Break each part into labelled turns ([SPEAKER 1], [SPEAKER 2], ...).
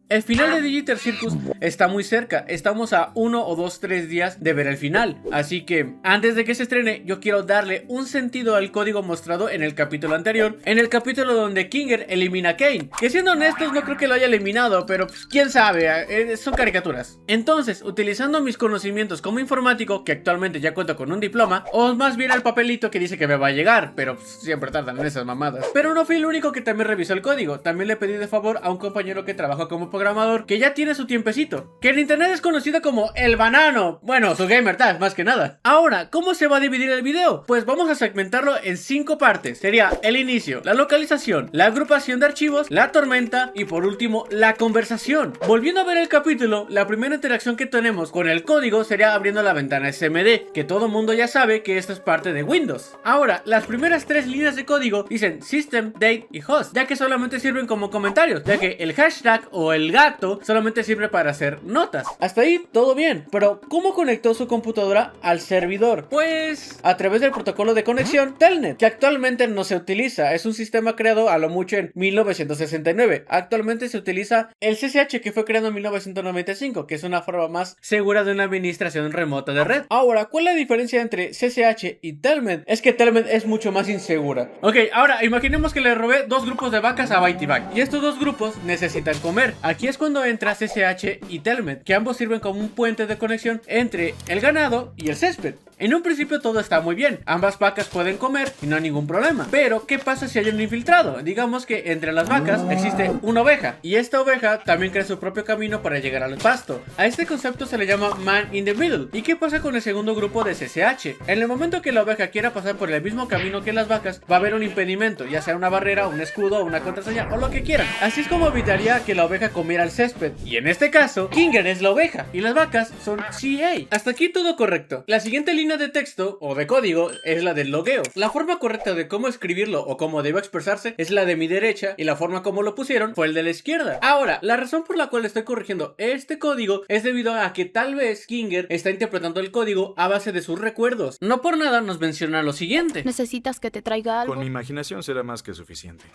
[SPEAKER 1] El final de Digital Circus está muy cerca, estamos a 1 o 2, 3 días de ver el final, así que antes de que se estrene yo quiero darle un sentido al código mostrado en el capítulo anterior, en el capítulo donde Kinger elimina a Cain, que siendo honestos no creo que lo haya eliminado, pero pues, quién sabe, son caricaturas. Entonces, utilizando mis conocimientos como informático, que actualmente ya cuento con un diploma, o más bien el papelito que dice que me va a llegar, pero pues, siempre tardan en esas mamadas. Pero no fui el único que también revisó el código, también le pedí de favor a un compañero que trabaja como programador que ya tiene su tiempecito, que en internet es conocido como el banano, bueno, su gamer tag más que nada. Ahora, ¿cómo se va a dividir el video? Pues vamos a segmentarlo en 5 partes. Sería el inicio, la localización, la agrupación de archivos, la tormenta y por último la conversación. Volviendo a ver el capítulo, la primera interacción que tenemos con el código sería abriendo la ventana SMD, que todo mundo ya sabe que esto es parte de Windows. Ahora, las primeras 3 líneas de código dicen system, date y host, ya que solamente sirven como comentarios, ya que el hashtag o el gato solamente sirve para hacer notas. Hasta ahí todo bien, pero ¿cómo conectó su computadora al servidor? Pues a través del protocolo de conexión Telnet, que actualmente no se utiliza, es un sistema creado a lo mucho en 1969. Actualmente se utiliza el CCH, que fue creado en 1995, que es una forma más segura de una administración remota de red. Ahora, ¿cuál es la diferencia entre CCH y Telnet? Es que Telnet es mucho más insegura. Ok, ahora imaginemos que le robé 2 grupos de vacas a Byte y estos 2 grupos necesitan comer. Aquí es cuando entra CCH y Telnet, que ambos sirven como un puente de conexión entre el ganado y el césped. En un principio todo está muy bien, ambas vacas pueden comer y no hay ningún problema. Pero ¿qué pasa si hay un infiltrado? Digamos que entre las vacas existe una oveja, y esta oveja también crea su propio camino para llegar al pasto. A este concepto se le llama man in the middle. ¿Y qué pasa con el segundo grupo de CCH? En el momento que la oveja quiera pasar por el mismo camino que las vacas, va a haber un impedimento, ya sea una barrera, un escudo, una contraseña o lo que quieran. Así es como evitaría que la oveja comiera el césped. Y en este caso, Kinger es la oveja y las vacas son CA. Hasta aquí todo correcto. La siguiente línea de texto o de código es la del logueo. La forma correcta de cómo escribirlo o cómo debe expresarse es la de mi derecha, y la forma como lo pusieron fue el de la izquierda. Ahora, la razón por la cual estoy corrigiendo este código es debido a que tal vez Kinger está interpretando el código a base de sus recuerdos. No por nada nos menciona lo siguiente:
[SPEAKER 2] ¿Necesitas que te traiga algo?
[SPEAKER 3] Con mi imaginación será más que suficiente.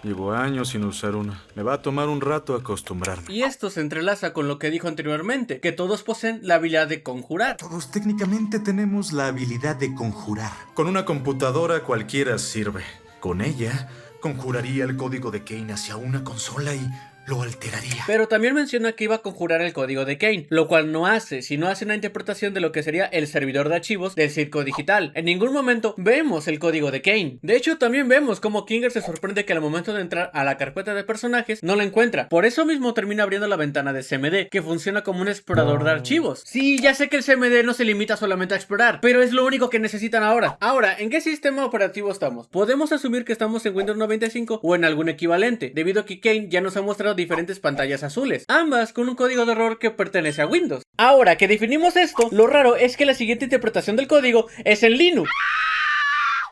[SPEAKER 3] Llevo años sin usar una. Me va a tomar un rato acostumbrarme.
[SPEAKER 1] Y esto se entrelaza con lo que dijo anteriormente, que todos poseen la habilidad de conjurar.
[SPEAKER 4] Todos técnicamente tenemos la habilidad de conjurar.
[SPEAKER 3] Con una computadora cualquiera sirve.
[SPEAKER 4] Con ella, conjuraría el código de Cain hacia una consola y lo alteraría.
[SPEAKER 1] Pero también menciona que iba a conjurar el código de Cain, lo cual no hace, sino hace una interpretación de lo que sería el servidor de archivos del circo digital. En ningún momento vemos el código de Cain. De hecho, también vemos cómo Kinger se sorprende que al momento de entrar a la carpeta de personajes no la encuentra. Por eso mismo termina abriendo la ventana de CMD, que funciona como un explorador de archivos. Sí, ya sé que el CMD no se limita solamente a explorar, pero es lo único que necesitan ahora. Ahora, ¿en qué sistema operativo estamos? Podemos asumir que estamos en Windows 95 o en algún equivalente, debido a que Cain ya nos ha mostrado diferentes pantallas azules, ambas con un código de error que pertenece a Windows. Ahora que definimos esto, lo raro es que la siguiente interpretación del código es en Linux,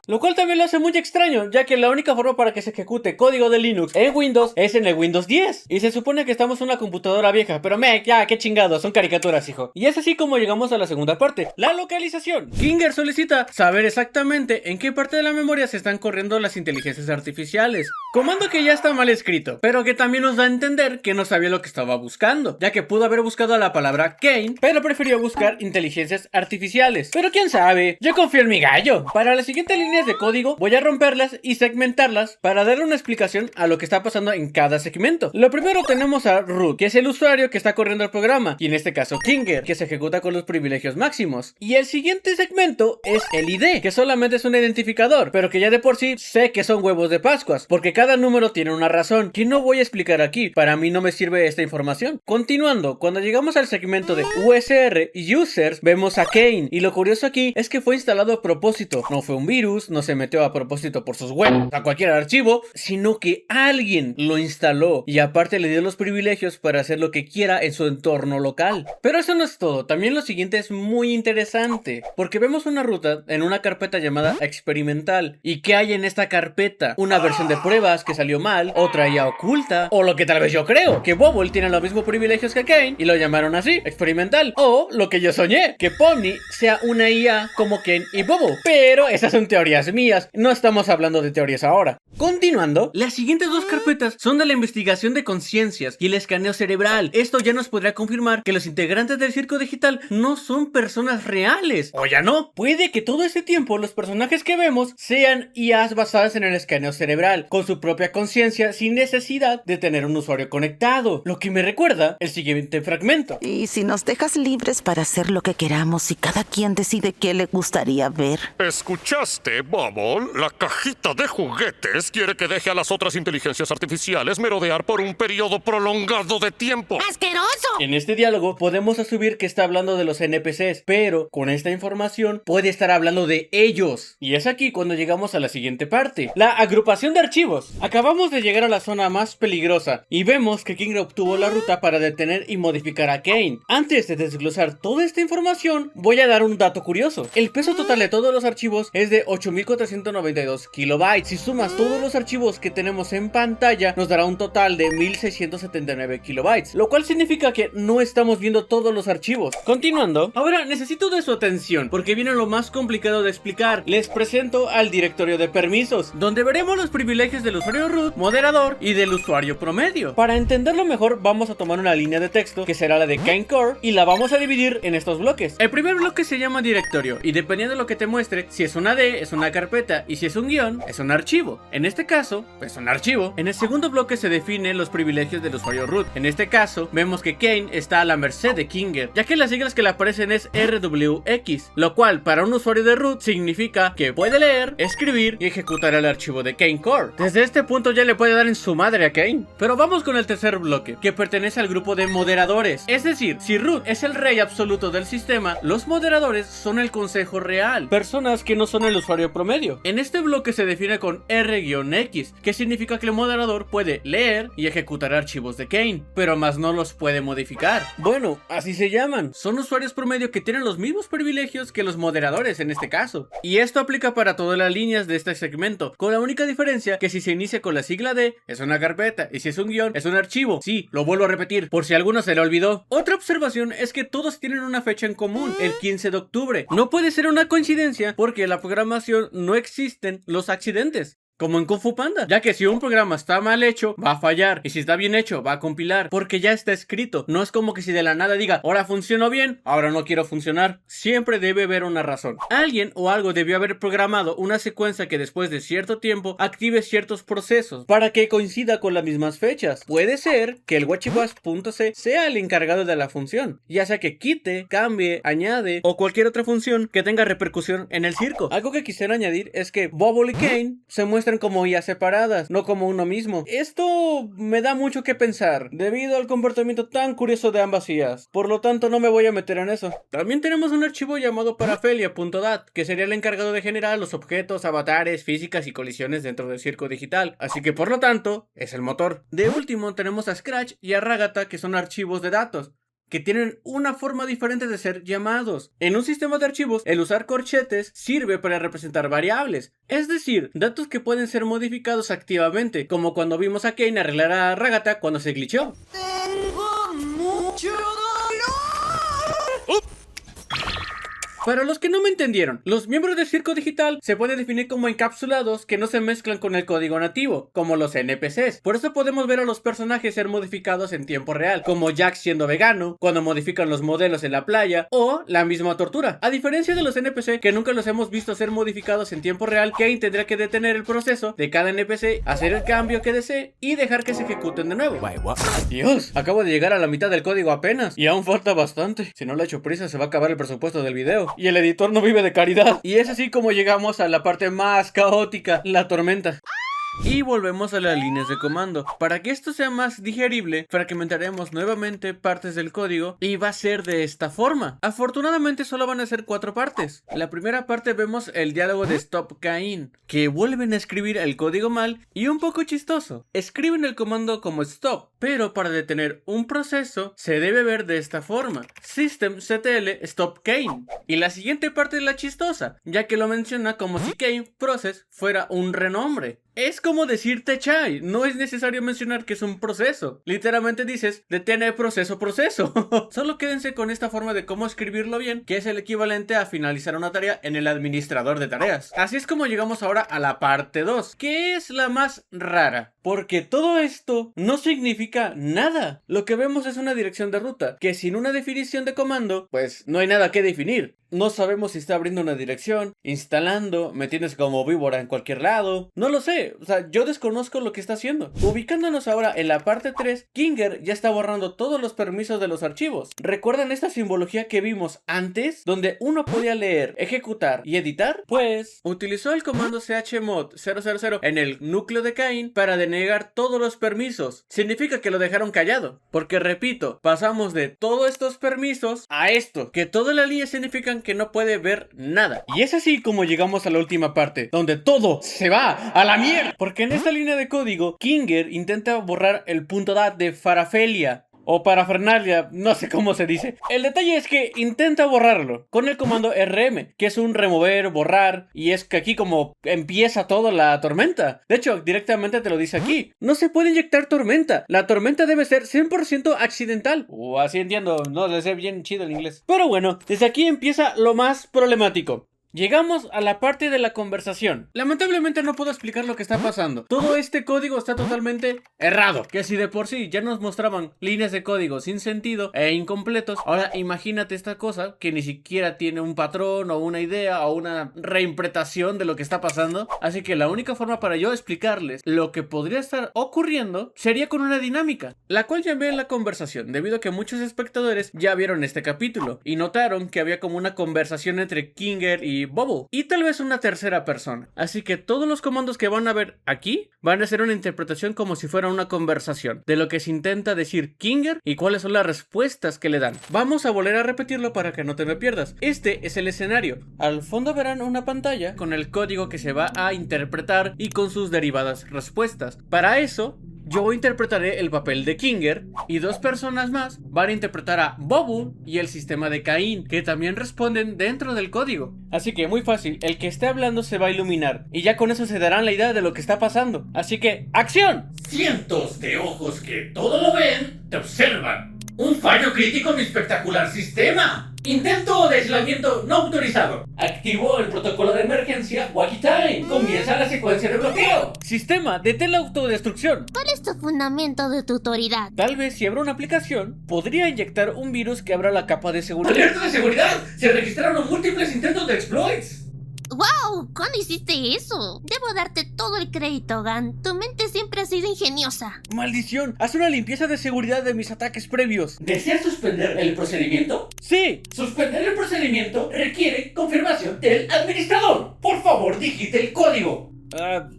[SPEAKER 1] lo cual también lo hace muy extraño, ya que la única forma para que se ejecute código de Linux en Windows es en el Windows 10. Y se supone que estamos en una computadora vieja, pero ya, qué chingados, son caricaturas, hijo. Y es así como llegamos a la segunda parte, la localización. Kinger solicita saber exactamente en qué parte de la memoria se están corriendo las inteligencias artificiales. Comando que ya está mal escrito, pero que también nos da a entender que no sabía lo que estaba buscando, ya que pudo haber buscado la palabra Cain, pero prefirió buscar inteligencias artificiales. Pero quién sabe, yo confío en mi gallo. Para la siguiente línea de código voy a romperlas y segmentarlas para darle una explicación a lo que está pasando en cada segmento. Lo primero tenemos a root, que es el usuario que está corriendo el programa, y en este caso Kinger, que se ejecuta con los privilegios máximos. Y el siguiente segmento es el ID, que solamente es un identificador, pero que ya de por sí sé que son huevos de Pascuas, porque cada número tiene una razón que no voy a explicar aquí. Para mí no me sirve esta información. Continuando, cuando llegamos al segmento de USR y Users, vemos a Cain, y lo curioso aquí es que fue instalado a propósito. No fue un virus, no se metió a propósito por sus huevos a cualquier archivo, sino que alguien lo instaló y aparte le dio los privilegios para hacer lo que quiera en su entorno local. Pero eso no es todo, también lo siguiente es muy interesante, porque vemos una ruta en una carpeta llamada experimental. ¿Y qué hay en esta carpeta? Una versión de pruebas que salió mal, otra IA oculta, o lo que tal vez yo creo, que Bobble tiene los mismos privilegios que Cain y lo llamaron así, experimental. O lo que yo soñé, que Pomni sea una IA como Cain y Bobble, pero esas son teorías fallas mías, no estamos hablando de teorías ahora. Continuando, las siguientes dos carpetas son de la investigación de conciencias y el escaneo cerebral. Esto ya nos podrá confirmar que los integrantes del circo digital no son personas reales. O ya no, puede que todo este tiempo los personajes que vemos sean IAs basadas en el escaneo cerebral, con su propia conciencia sin necesidad de tener un usuario conectado. Lo que me recuerda el siguiente fragmento.
[SPEAKER 2] Y si nos dejas libres para hacer lo que queramos y cada quien decide qué le gustaría ver.
[SPEAKER 5] ¿Escuchaste, Bubble? La cajita de juguetes quiere que deje a las otras inteligencias artificiales merodear por un periodo prolongado de tiempo.
[SPEAKER 2] ¡Asqueroso!
[SPEAKER 1] En este diálogo podemos asumir que está hablando de los NPCs, pero con esta información puede estar hablando de ellos. Y es aquí cuando llegamos a la siguiente parte, la agrupación de archivos. Acabamos de llegar a la zona más peligrosa y vemos que King obtuvo la ruta para detener y modificar a Kane. Antes de desglosar toda esta información, voy a dar un dato curioso. El peso total de todos los archivos es de 8492 kilobytes. Si sumas todos los archivos que tenemos en pantalla, nos dará un total de 1679 kilobytes, lo cual significa que no estamos viendo todos los archivos. Continuando, ahora necesito de su atención porque viene lo más complicado de explicar. Les presento al directorio de permisos, donde veremos los privilegios del usuario root, moderador y del usuario promedio. Para entenderlo mejor, vamos a tomar una línea de texto que será la de Kane Core y la vamos a dividir en estos bloques. El primer bloque se llama directorio y dependiendo de lo que te muestre, si es una D es una carpeta y si es un guión es un archivo. En este caso, pues un archivo. En el segundo bloque se definen los privilegios del usuario root. En este caso, vemos que Kane está a la merced de Kinger, ya que las siglas que le aparecen es RWX, lo cual para un usuario de root significa que puede leer, escribir y ejecutar el archivo de Kane Core. Desde este punto ya le puede dar en su madre a Kane. Pero vamos con el tercer bloque, que pertenece al grupo de moderadores. Es decir, si root es el rey absoluto del sistema, los moderadores son el consejo real, personas que no son el usuario promedio. En este bloque se define con R-X, que significa que el moderador puede leer y ejecutar archivos de Kane, pero más no los puede modificar. Bueno, así se llaman. Son usuarios promedio que tienen los mismos privilegios que los moderadores en este caso. Y esto aplica para todas las líneas de este segmento, con la única diferencia que si se inicia con la sigla D, es una carpeta, y si es un guión, es un archivo. Sí, lo vuelvo a repetir, por si a alguno se le olvidó. Otra observación es que todos tienen una fecha en común, el 15 de octubre. No puede ser una coincidencia porque en la programación no existen los accidentes, como en Kung Fu Panda, ya que si un programa está mal hecho, va a fallar, y si está bien hecho, va a compilar, porque ya está escrito. No es como que si de la nada diga, ahora funcionó bien, ahora no quiero funcionar. Siempre debe haber una razón. Alguien o algo debió haber programado una secuencia que después de cierto tiempo active ciertos procesos para que coincida con las mismas fechas. Puede ser que el watchbus.c sea el encargado de la función, ya sea que quite, cambie, añade o cualquier otra función que tenga repercusión en el circo. Algo que quisiera añadir es que Bubble y Kane se muestran como IAs separadas, no como uno mismo. Esto me da mucho que pensar, debido al comportamiento tan curioso de ambas IAs. Por lo tanto, no me voy a meter en eso. También tenemos un archivo llamado parafelia.dat, que sería el encargado de generar los objetos, avatares, físicas y colisiones dentro del circo digital. Así que por lo tanto, es el motor. De último, tenemos a Scratch y a Ragata, que son archivos de datos, que tienen una forma diferente de ser llamados. En un sistema de archivos, el usar corchetes sirve para representar variables, es decir, datos que pueden ser modificados activamente, como cuando vimos a Kane arreglar a Ragata cuando se glitchó.
[SPEAKER 2] Tengo mucho
[SPEAKER 1] Para los que no me entendieron, los miembros del circo digital se pueden definir como encapsulados que no se mezclan con el código nativo, como los NPCs. Por eso podemos ver a los personajes ser modificados en tiempo real, como Jack siendo vegano, cuando modifican los modelos en la playa, o la misma tortura. A diferencia de los NPC, que nunca los hemos visto ser modificados en tiempo real, Kane tendrá que detener el proceso de cada NPC, hacer el cambio que desee y dejar que se ejecuten de nuevo. Dios, acabo de llegar a la mitad del código apenas, y aún falta bastante. Si no le echo prisa, se va a acabar el presupuesto del video. Y el editor no vive de caridad. Y es así como llegamos a la parte más caótica, la tormenta. Y volvemos a las líneas de comando. Para que esto sea más digerible, fragmentaremos nuevamente partes del código y va a ser de esta forma. Afortunadamente solo van a ser 4 partes. La primera parte vemos el diálogo de Stop Kane, que vuelven a escribir el código mal y un poco chistoso. Escriben el comando como stop, pero para detener un proceso se debe ver de esta forma: systemctl stop Kane. Y la siguiente parte es la chistosa, ya que lo menciona como si Kane process fuera un renombre. Es como decir techai, no es necesario mencionar que es un proceso. Literalmente dices, detén el proceso. Solo quédense con esta forma de cómo escribirlo bien, que es el equivalente a finalizar una tarea en el administrador de tareas. Así es como llegamos ahora a la parte 2, que es la más rara, porque todo esto no significa nada. Lo que vemos es una dirección de ruta, que sin una definición de comando, pues no hay nada que definir. No sabemos si está abriendo una dirección, instalando, metiéndose como víbora en cualquier lado. No lo sé, o sea, yo desconozco lo que está haciendo. Ubicándonos ahora en la parte 3, Kinger ya está borrando todos los permisos de los archivos. ¿Recuerdan esta simbología que vimos antes? Donde uno podía leer, ejecutar y editar. Pues utilizó el comando chmod 000 en el núcleo de Cain para denegar todos los permisos. Significa que lo dejaron callado. Porque repito, pasamos de todos estos permisos a esto, que toda la línea significan que no puede ver nada. Y es así como llegamos a la última parte, donde todo se va a la mierda. Porque en esta línea de código, Kinger intenta borrar el .dat de Farafelia o parafernalia, no sé cómo se dice. El detalle es que intenta borrarlo con el comando rm, que es un remover, borrar, y es que aquí como empieza toda la tormenta. De hecho, directamente te lo dice aquí. No se puede inyectar tormenta. La tormenta debe ser 100% accidental. O así entiendo, no le sé bien chido el inglés. Pero bueno, desde aquí empieza lo más problemático. Llegamos a la parte de la conversación. Lamentablemente no puedo explicar lo que está pasando. Todo este código está totalmente errado. Que si de por sí ya nos mostraban líneas de código sin sentido e incompletos, ahora imagínate esta cosa que ni siquiera tiene un patrón o una idea o una reinterpretación de lo que está pasando. Así que la única forma para yo explicarles lo que podría estar ocurriendo sería con una dinámica, la cual llamé en la conversación, debido a que muchos espectadores ya vieron este capítulo y notaron que había como una conversación entre Kinger y Bubble, y tal vez una tercera persona. Así que todos los comandos que van a ver aquí van a ser una interpretación como si fuera una conversación de lo que se intenta decir Kinger y cuáles son las respuestas que le dan. Vamos a volver a repetirlo para que no te me pierdas. Este es el escenario. Al fondo verán una pantalla con el código que se va a interpretar y con sus derivadas respuestas. Para eso yo interpretaré el papel de Kinger y dos personas más van a interpretar a Bubble y el sistema de Cain, que también responden dentro del código. Así que muy fácil, el que esté hablando se va a iluminar y ya con eso se darán la idea de lo que está pasando. Así que, ¡acción!
[SPEAKER 6] Cientos de ojos que todo lo ven, te observan. Un fallo crítico en mi espectacular sistema. Intento de aislamiento no autorizado. Activo el protocolo de emergencia Wacky Time. Comienza la secuencia de bloqueo.
[SPEAKER 1] Sistema, detén la autodestrucción.
[SPEAKER 7] ¿Cuál es tu fundamento de tu autoridad?
[SPEAKER 1] Tal vez si abro una aplicación, podría inyectar un virus que abra la capa de seguridad.
[SPEAKER 6] ¡Alerta de seguridad! Se registraron múltiples intentos de exploits.
[SPEAKER 7] ¡Wow! ¿Cuándo hiciste eso? Debo darte todo el crédito, Gan. Tu mente siempre ha sido ingeniosa.
[SPEAKER 1] ¡Maldición! Haz una limpieza de seguridad de mis ataques previos.
[SPEAKER 6] ¿Deseas suspender el procedimiento?
[SPEAKER 1] ¡Sí!
[SPEAKER 6] Suspender el procedimiento requiere confirmación del administrador. Por favor, digite el código.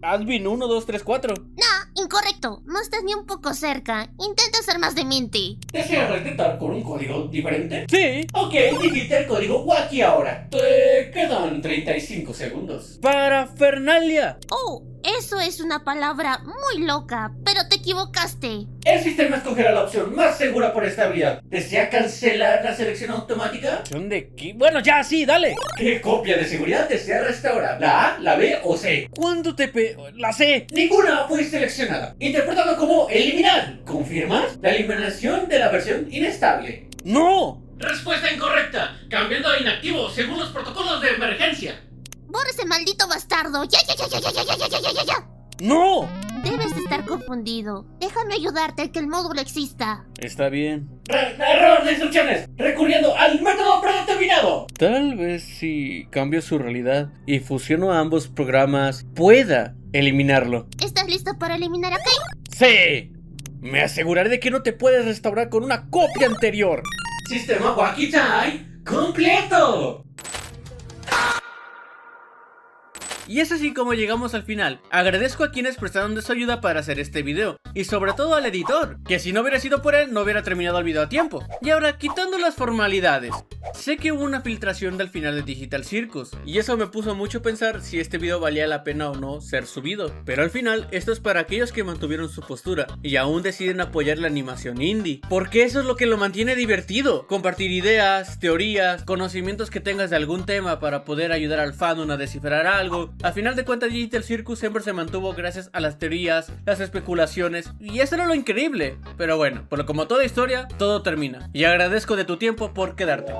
[SPEAKER 1] Admin 1, 2, 3, 4.
[SPEAKER 7] No, incorrecto. No estás ni un poco cerca. Intenta ser más demente.
[SPEAKER 6] ¿Deseas retentar con un código diferente?
[SPEAKER 1] ¡Sí!
[SPEAKER 6] Ok, digite el código Wacky ahora. Te quedan 35 segundos.
[SPEAKER 1] ¡Parafernalia!
[SPEAKER 7] Oh, eso es una palabra muy loca, pero te equivocaste.
[SPEAKER 6] El sistema escogerá la opción más segura por estabilidad. ¿Desea cancelar la selección automática?
[SPEAKER 1] ¿Dónde? ¿Qué? Bueno, ya, sí, dale.
[SPEAKER 6] ¿Qué copia de seguridad desea restaurar? ¿La A, la B o C?
[SPEAKER 1] ¿Cuándo la C?
[SPEAKER 6] Ninguna fue seleccionada. Interpretado como eliminar. ¿Confirmas? La eliminación de la versión inestable.
[SPEAKER 1] ¡No!
[SPEAKER 6] Respuesta incorrecta. Cambiando a inactivo según los protocolos de emergencia.
[SPEAKER 7] ¡Borra ese maldito bastardo! ¡Ya!
[SPEAKER 1] ¡No!
[SPEAKER 7] Debes estar confundido. Déjame ayudarte a que el módulo exista.
[SPEAKER 1] Está bien.
[SPEAKER 6] Error de instrucciones. Recurriendo al método predeterminado.
[SPEAKER 1] Tal vez si cambio su realidad y fusiono a ambos programas, pueda eliminarlo.
[SPEAKER 7] ¿Estás listo para eliminar a Cain?
[SPEAKER 1] ¡Sí! Me aseguraré de que no te puedes restaurar con una copia anterior.
[SPEAKER 6] Sistema Wacky Time completo.
[SPEAKER 1] Y es así como llegamos al final. Agradezco a quienes prestaron de su ayuda para hacer este video, y sobre todo al editor, que si no hubiera sido por él no hubiera terminado el video a tiempo. Y ahora, quitando las formalidades, sé que hubo una filtración del final de Digital Circus, y eso me puso mucho a pensar si este video valía la pena o no ser subido. Pero al final, esto es para aquellos que mantuvieron su postura y aún deciden apoyar la animación indie, porque eso es lo que lo mantiene divertido. Compartir ideas, teorías, conocimientos que tengas de algún tema para poder ayudar al fandom a descifrar algo, Al final de cuentas, Digital Circus siempre se mantuvo gracias a las teorías, las especulaciones, y eso era lo increíble. Pero bueno, como toda historia, todo termina. Y agradezco de tu tiempo por quedarte.